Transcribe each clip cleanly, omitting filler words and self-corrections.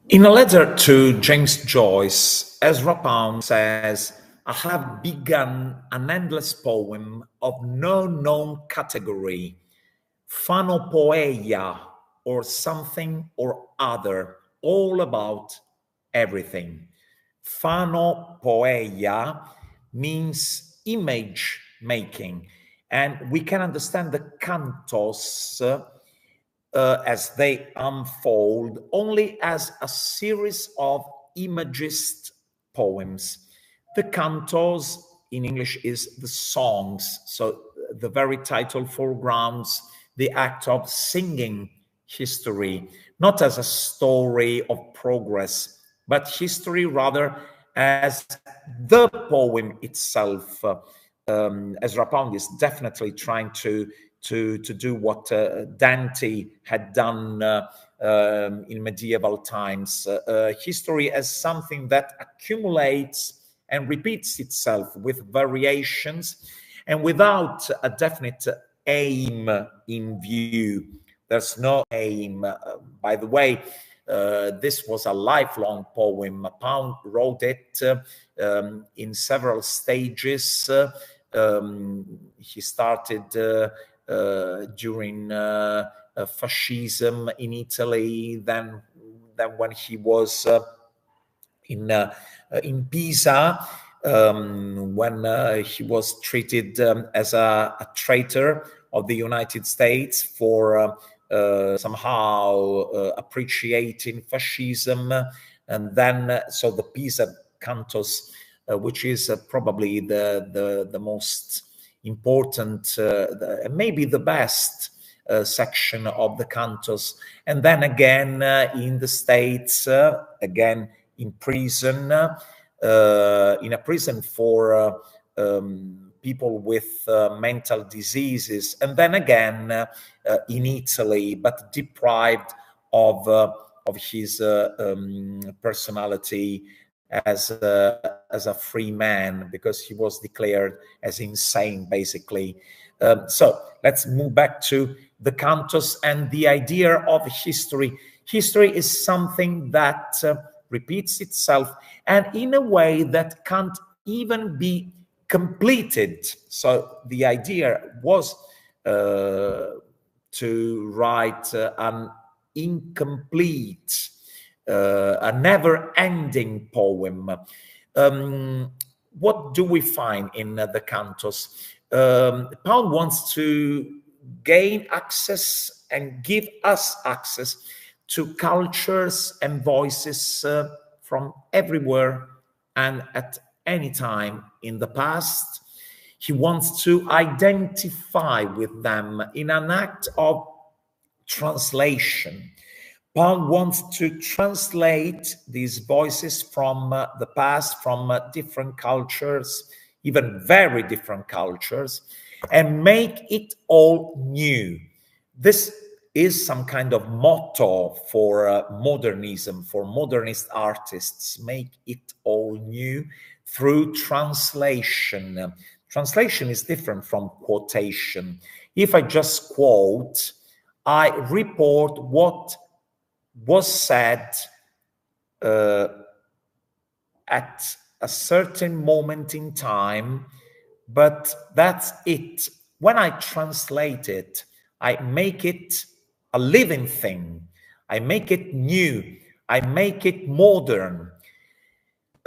In a letter to James Joyce, Ezra Pound says, I have begun an endless poem of no known category, phanopoeia, or something or other, all about everything. Phanopoeia means image making, and we can understand the cantos as they unfold only as a series of imagist poems. The cantos in English is the songs. So the very title foregrounds the act of singing history, not as a story of progress, but history rather as the poem itself. Ezra Pound is definitely trying to do what Dante had done in medieval times. History as something that accumulates and repeats itself with variations and without a definite aim in view. There's no aim. By the way, this was a lifelong poem. Pound wrote it in several stages. He started during fascism in Italy, then when he was in Pisa, when he was treated as a traitor of the United States for somehow appreciating fascism, and then so the Pisa cantos, which is probably the most important, maybe the best section of the cantos, and then again in the States, again in prison, in a prison for people with mental diseases, and then again in Italy, but deprived of his personality as a free man, because he was declared as insane, basically. So let's move back to the cantos and the idea of history. History is something that repeats itself, and in a way that can't even be completed. So the idea was to write an incomplete, a never-ending poem. What do we find in the cantos? Pound wants to gain access and give us access to cultures and voices from everywhere and at any time in the past. He wants to identify with them in an act of translation. Pound wants to translate these voices from the past, from different cultures, even very different cultures, and make it all new. This is some kind of motto for modernism, for modernist artists: make it all new through translation. Translation is different from quotation. If I just quote, I report what was said at a certain moment in time, but that's it. When I translate it, I make it a living thing. I make it new. I make it modern.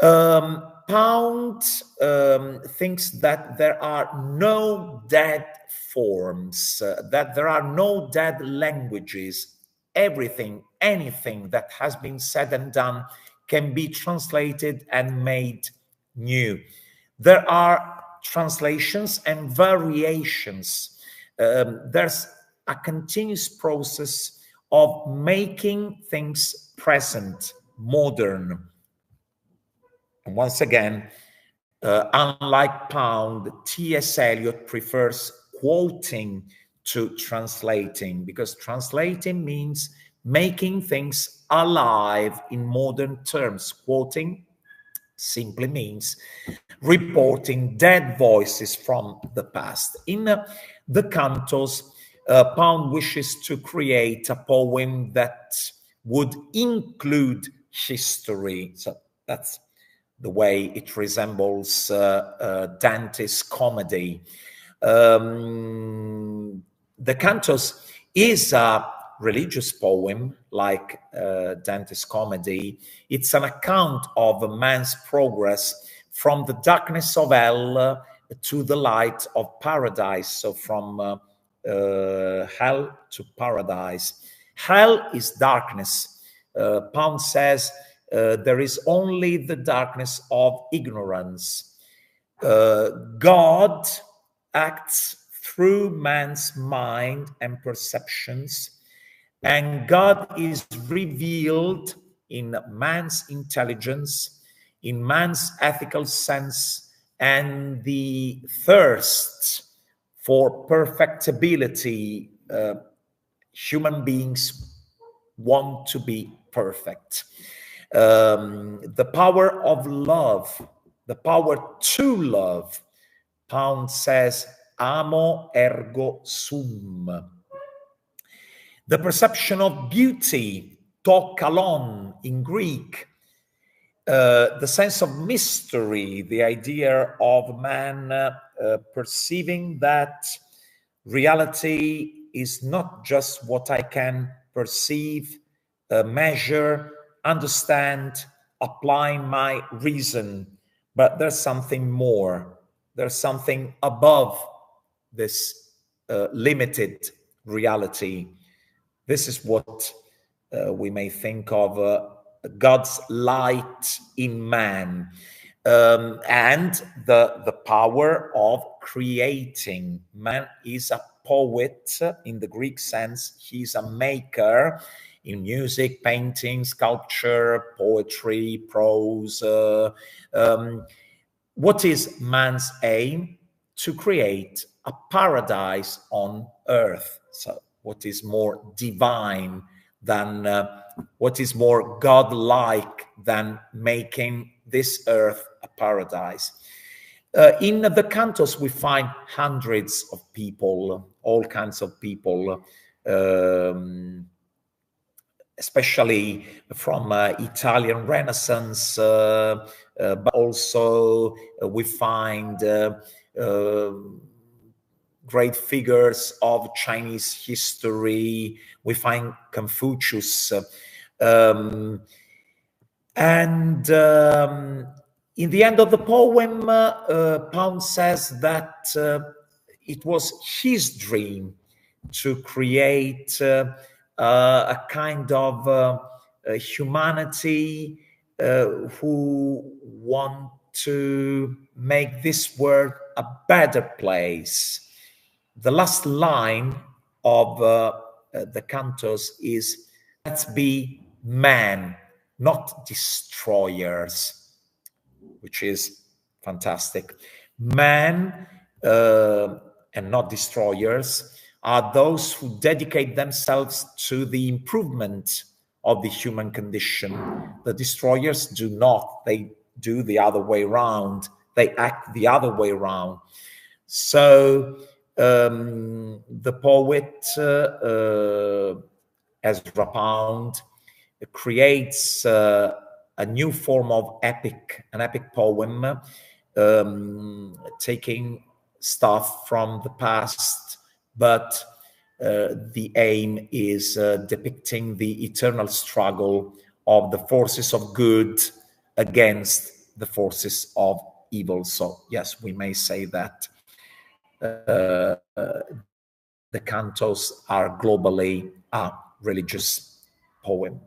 Pound thinks that there are no dead forms, that there are no dead languages. Everything, anything that has been said and done can be translated and made new. There are translations and variations. There's a continuous process of making things present, modern. And once again, unlike Pound, T.S. Eliot prefers quoting to translating, because translating means making things alive in modern terms. Quoting simply means reporting dead voices from the past. In the cantos, Pound wishes to create a poem that would include history. So that's the way it resembles Dante's comedy. The Cantos is a religious poem like Dante's comedy. It's an account of a man's progress from the darkness of hell to the light of paradise. So from hell to paradise. Hell is darkness. Pound says there is only the darkness of ignorance. God acts through man's mind and perceptions, and God is revealed in man's intelligence, in man's ethical sense, and the thirst for perfectibility. Human beings want to be perfect. The power of love, the power to love. Pound says, amo ergo sum. The perception of beauty, to kalon in Greek. The sense of mystery, the idea of man perceiving that reality is not just what I can perceive, measure, understand, apply my reason, but there's something more. There's something above this limited reality. This is what we may think of God's light in man, and the power of creating. Man is a poet in the Greek sense. He's a maker in music, painting, sculpture, poetry, prose. What is man's aim? To create a paradise on earth. So what is more divine than, what is more godlike than making this earth a paradise? In the cantos, we find hundreds of people, all kinds of people, especially from Italian Renaissance, but also we find great figures of Chinese history. We find Confucius. And in the end of the poem, Pound says that it was his dream to create a kind of humanity who want to make this world a better place. The last line of the cantos is, let's be man, not destroyers, which is fantastic. Man and not destroyers are those who dedicate themselves to the improvement of the human condition. The destroyers do not. They do the other way around. They act the other way around. So the poet Ezra Pound creates a new form of an epic poem, taking stuff from the past, but the aim is depicting the eternal struggle of the forces of good against the forces of evil. So yes, we may say that the cantos are globally a religious poem.